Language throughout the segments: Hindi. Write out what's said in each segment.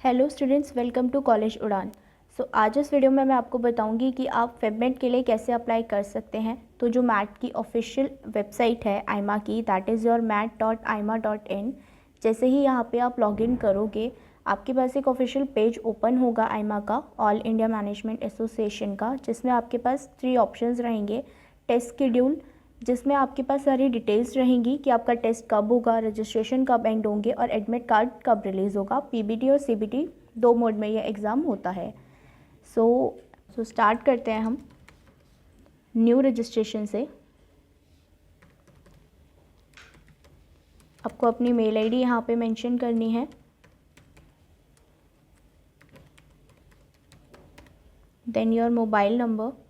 Hello students, welcome to college Udaan. आज इस वीडियो में मैं आपको बताऊंगी कि आप फेबमेट के लिए कैसे अप्लाई कर सकते हैं। तो जो मैट की ऑफिशियल वेबसाइट है आइमा की, दैट इज़ yourmat.ima.in। जैसे ही यहाँ पे आप लॉगिन करोगे, आपके पास एक ऑफिशियल पेज ओपन होगा आइमा का, ऑल इंडिया मैनेजमेंट एसोसिएशन का, जिसमें आपके पास 3 ऑप्शंस रहेंगे। टेस्ट शेड्यूल, जिसमें आपके पास सारी डिटेल्स रहेंगी कि आपका टेस्ट कब होगा, रजिस्ट्रेशन कब एंड होंगे और एडमिट कार्ड कब रिलीज़ होगा। पीबीटी और सीबीटी 2 मोड में ये एग्ज़ाम होता है। सो स्टार्ट करते हैं हम न्यू रजिस्ट्रेशन से। आपको अपनी मेल आईडी यहाँ पे मेंशन करनी है। Then your mobile number,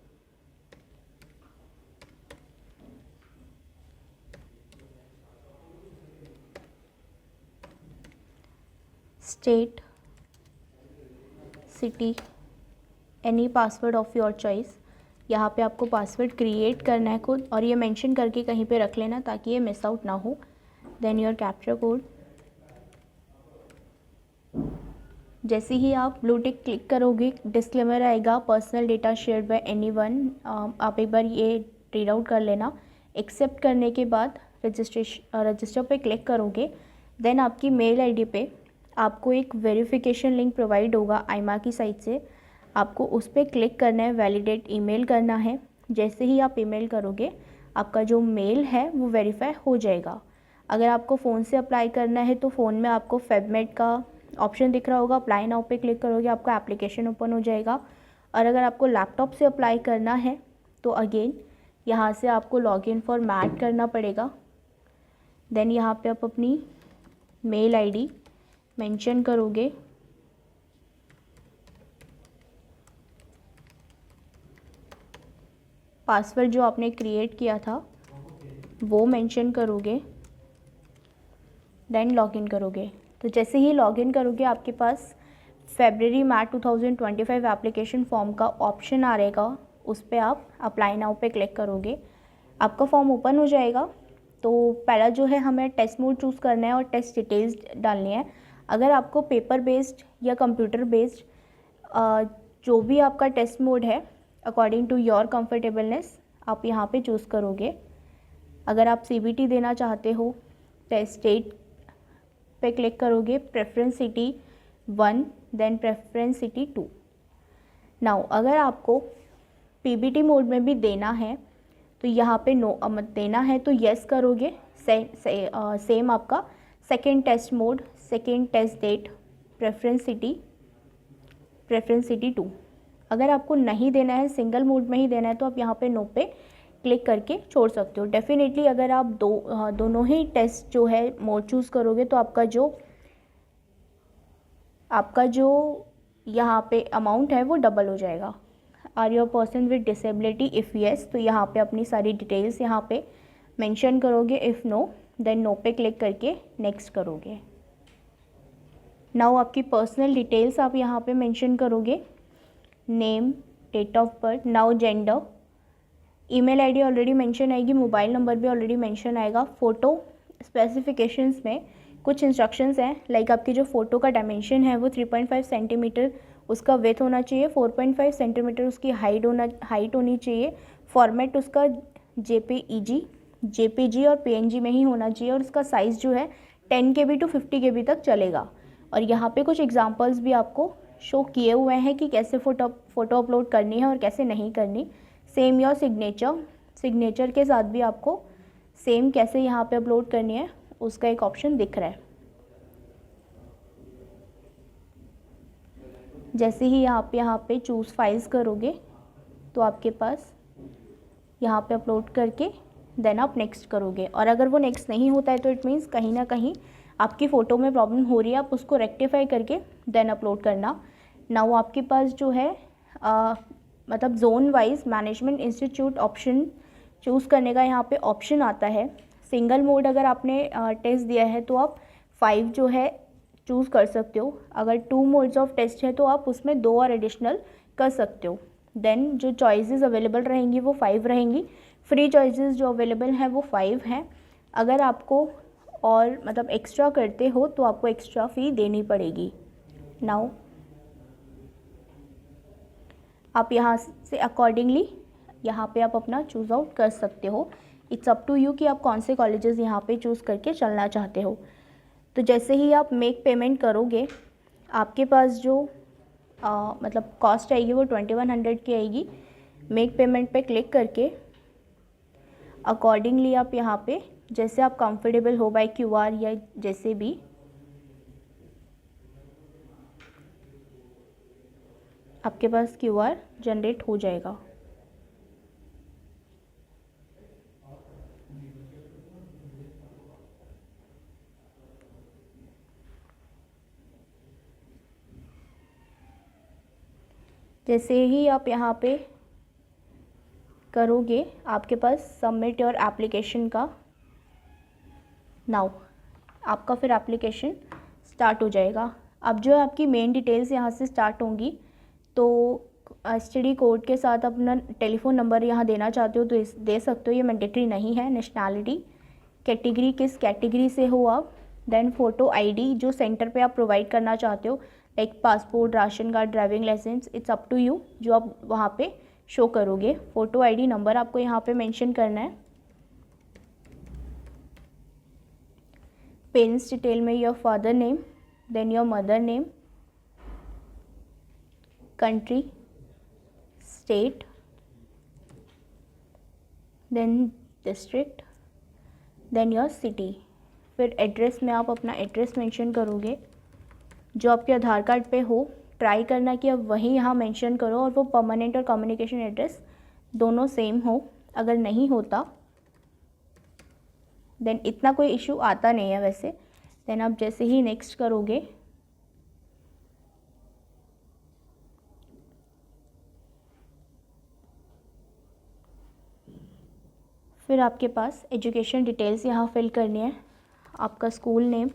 state, city, any password of your choice. यहाँ पे आपको पासवर्ड क्रिएट करना है खुद, और ये मेंशन करके कहीं पे रख लेना ताकि ये मिस आउट ना हो। Then your captcha code. जैसे ही आप ब्लू टिक क्लिक करोगे, डिस्क्लेमर आएगा, personal data shared by anyone. आप एक बार ये रीड आउट कर लेना। एक्सेप्ट करने के बाद रजिस्टर पे क्लिक करोगे। देन आपकी मेल आईडी पे आपको एक वेरिफिकेशन लिंक प्रोवाइड होगा आइमा की साइट से। आपको उस पर क्लिक करना है, वैलिडेट ईमेल करना है। जैसे ही आप ईमेल करोगे, आपका जो मेल है वो वेरीफाई हो जाएगा। अगर आपको फ़ोन से अप्लाई करना है तो फ़ोन में आपको फेबमेट का ऑप्शन दिख रहा होगा, अप्लाई नाउ पे क्लिक करोगे, आपका एप्लीकेशन ओपन हो जाएगा। और अगर आपको लैपटॉप से अप्लाई करना है तो अगेन यहाँ से आपको लॉगिन फॉर मैट करना पड़ेगा। देन यहाँ पे आप अपनी मेल आईडी मेंशन करोगे, पासवर्ड जो आपने क्रिएट किया था वो मेंशन करोगे, देन लॉगिन करोगे। तो जैसे ही लॉगिन करोगे, आपके पास फेब्रवरी मैट 2025 एप्लीकेशन फॉर्म का ऑप्शन आ रहेगा। उस पर आप अप्लाई नाउ पे क्लिक करोगे, आपका फॉर्म ओपन हो जाएगा। तो पहला जो है, हमें टेस्ट मोड चूज़ करना है और टेस्ट डिटेल्स डालनी है। अगर आपको पेपर बेस्ड या कंप्यूटर बेस्ड जो भी आपका टेस्ट मोड है, अकॉर्डिंग टू योर कंफर्टेबलनेस आप यहाँ पे चूज़ करोगे। अगर आप सीबीटी देना चाहते हो, टेस्ट स्टेट पे क्लिक करोगे, preference city 1, then preference city 2। Now अगर आपको पीबीटी मोड में भी देना है तो यहाँ पे नो मत देना है तो येस करोगे। सेम आपका second test mode, second test date, preference city 2। अगर आपको नहीं देना है, सिंगल मोड में ही देना है, तो आप यहाँ पे नो पे क्लिक करके छोड़ सकते हो। डेफिनेटली अगर आप दोनों ही टेस्ट जो है मोड चूज़ करोगे तो आपका जो यहाँ पे अमाउंट है वो डबल हो जाएगा। Are you a person with disability? If yes तो यहाँ पे अपनी सारी डिटेल्स यहाँ पे मेंशन करोगे। इफ़ नो, देन नो पे क्लिक करके नेक्स्ट करोगे। नाउ आपकी पर्सनल डिटेल्स आप यहाँ पे मेंशन करोगे, name, date of birth, now gender, email ID already mention आएगी, मोबाइल नंबर भी ऑलरेडी मेंशन आएगा। फ़ोटो स्पेसिफिकेशंस में कुछ इंस्ट्रक्शंस हैं, लाइक आपकी जो फ़ोटो का डायमेंशन है वो 3.5 सेंटीमीटर उसका विड्थ होना चाहिए, 4.5 सेंटीमीटर उसकी हाइट होनी चाहिए। फॉर्मेट उसका जेपीजी और पीएनजी में ही होना चाहिए, और उसका साइज़ जो है 10 KB to 50 KB तक चलेगा। और यहाँ पे कुछ एग्जांपल्स भी आपको शो किए हुए हैं कि कैसे फ़ोटो अपलोड करनी है और कैसे नहीं करनी। सेम योर सिग्नेचर के साथ भी आपको सेम कैसे यहाँ पे अपलोड करनी है उसका एक ऑप्शन दिख रहा है। जैसे ही आप यहाँ पे चूज़ फाइल्स करोगे तो आपके पास यहाँ पे अपलोड करके देन आप नेक्स्ट करोगे। और अगर वो नेक्स्ट नहीं होता है तो इट मीन्स कहीं ना कहीं आपकी फ़ोटो में प्रॉब्लम हो रही है, आप उसको रेक्टिफाई करके देन अपलोड करना। नाउ आपके पास जो है मतलब zone wise management institute option choose करने का यहाँ पे ऑप्शन आता है। सिंगल मोड अगर आपने टेस्ट दिया है तो आप 5 जो है चूज़ कर सकते हो। अगर 2 मोड्स ऑफ टेस्ट है तो आप उसमें 2 और एडिशनल कर सकते हो। देन जो चॉइसेस अवेलेबल रहेंगी वो 5 रहेंगी। फ्री चॉइसेस जो अवेलेबल हैं वो 5 हैं। अगर आपको और मतलब एक्स्ट्रा करते हो तो आपको एक्स्ट्रा फ़ी देनी पड़ेगी। नाउ आप यहाँ से अकॉर्डिंगली यहाँ पे आप अपना चूज़ आउट कर सकते हो। इट्स अप टू यू कि आप कौन से कॉलेजेस यहाँ पे चूज़ करके चलना चाहते हो। तो जैसे ही आप मेक पेमेंट करोगे, आपके पास जो मतलब कॉस्ट आएगी वो 2100 की आएगी। मेक पेमेंट पे क्लिक करके अकॉर्डिंगली आप यहाँ पे जैसे आप कंफर्टेबल हो, बाय क्यूआर या जैसे भी, आपके पास क्यूआर जनरेट हो जाएगा। जैसे ही आप यहाँ पे करोगे, आपके पास सबमिट योर एप्लीकेशन का नाउ आपका फिर एप्लीकेशन स्टार्ट हो जाएगा। अब जो आपकी मेन डिटेल्स यहाँ से स्टार्ट होंगी, तो एसटीडी कोड के साथ अपना टेलीफोन नंबर यहाँ देना चाहते हो तो दे सकते हो, ये मैंडेटरी नहीं है। नेशनैलिटी, कैटेगरी, किस कैटेगरी से हो आप, देन फ़ोटो आईडी जो सेंटर पे आप प्रोवाइड करना चाहते हो, like passport, ration card, driving licence, it's up to you जो आप वहाँ पे शो करोगे। फ़ोटो आईडी नंबर आपको यहाँ पे मेंशन करना है। पेरेंट्स डिटेल में your father name, then your mother name, country, state, then district, then your city. फिर एड्रेस में आप अपना एड्रेस मेंशन करोगे जो आपके आधार कार्ड पे हो। ट्राई करना कि आप वही यहाँ मेंशन करो और वो परमानेंट और कम्युनिकेशन एड्रेस दोनों सेम हो। अगर नहीं होता देन इतना कोई इशू आता नहीं है वैसे। देन आप जैसे ही नेक्स्ट करोगे, फिर आपके पास एजुकेशन डिटेल्स यहाँ फिल करनी है। आपका school name,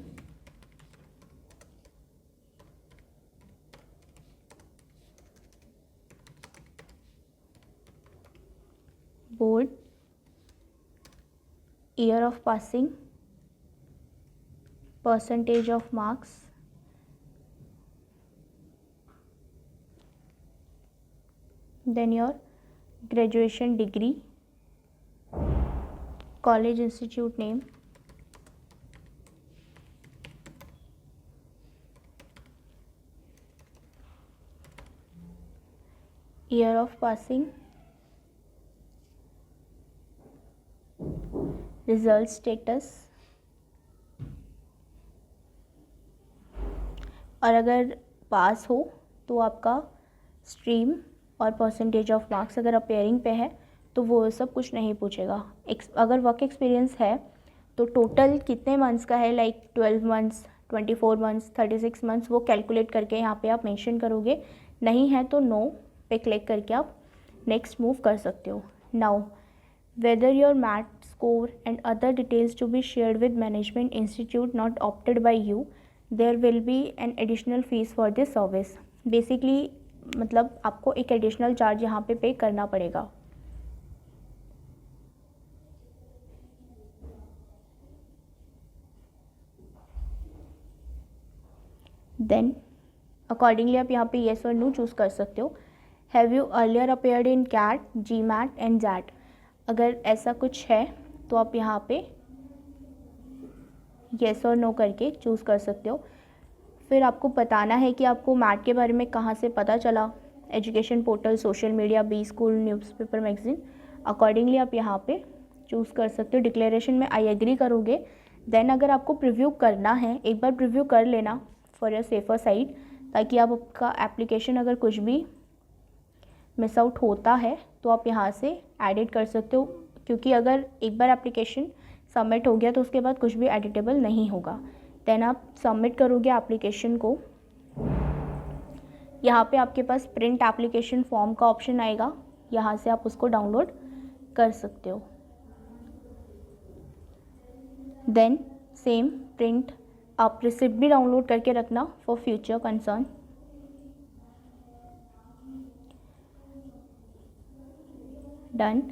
board, year of passing, percentage of marks, then your graduation degree, college institute name, year of passing, result status, और अगर पास हो तो आपका स्ट्रीम और परसेंटेज ऑफ मार्क्स। अगर अपेयरिंग पे है तो वो सब कुछ नहीं पूछेगा। अगर वर्क एक्सपीरियंस है तो टोटल कितने मंथ्स का है, लाइक 12 मंथ्स, 24 मंथ्स, 36 मंथ्स, वो कैलकुलेट करके यहाँ पे आप मेंशन करोगे। नहीं है तो नो पे क्लिक करके आप नेक्स्ट मूव कर सकते हो। Now whether your MAT score and other details to be shared with management institute not opted by you, there will be an additional fees for this service। Basically मतलब आपको एक एडिशनल चार्ज यहाँ पे पे करना पड़ेगा। देन अकॉर्डिंगली आप यहाँ पे येस और नो चूज़ कर सकते हो। Have you earlier appeared in CAT, GMAT and XAT, अगर ऐसा कुछ है तो आप यहाँ पे येस और नो करके चूज़ कर सकते हो। फिर आपको बताना है कि आपको मैट के बारे में कहाँ से पता चला, education portal, social media, B school, newspaper, magazine. Accordingly आप यहाँ पे चूज़ कर सकते हो। डिक्लेरेशन में आई एग्री करोगे। देन अगर आपको प्रीव्यू करना है, एक बार प्रीव्यू कर लेना फॉर योर सेफर साइड, ताकि आप आपका एप्लीकेशन अगर कुछ भी मिस आउट होता है तो आप यहाँ से एडिट कर सकते हो, क्योंकि अगर एक बार एप्लीकेशन सबमिट हो गया तो उसके बाद कुछ भी एडिटेबल नहीं होगा। देन आप सबमिट करोगे एप्लीकेशन को। यहाँ पे आपके पास प्रिंट एप्लीकेशन फॉर्म का ऑप्शन आएगा, यहाँ से आप उसको डाउनलोड कर सकते हो। देन सेम प्रिंट आप रिसिप्ट भी डाउनलोड करके रखना for future concern. Done.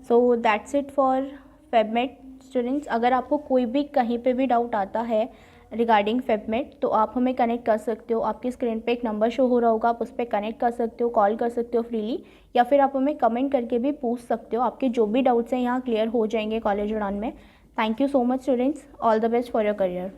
So that's it for फेबमेट स्टूडेंट्स। अगर आपको कोई भी कहीं पे भी डाउट आता है रिगार्डिंग फेबमेट, तो आप हमें कनेक्ट कर सकते हो। आपकी स्क्रीन पे एक नंबर शो हो रहा होगा, आप उस पर कनेक्ट कर सकते हो, कॉल कर सकते हो फ्रीली, या फिर आप हमें कमेंट करके भी पूछ सकते हो। आपके जो भी डाउट्स हैं यहाँ क्लियर हो जाएंगे कॉलेज उड़ान में। Thank you so much students, all the best for your career.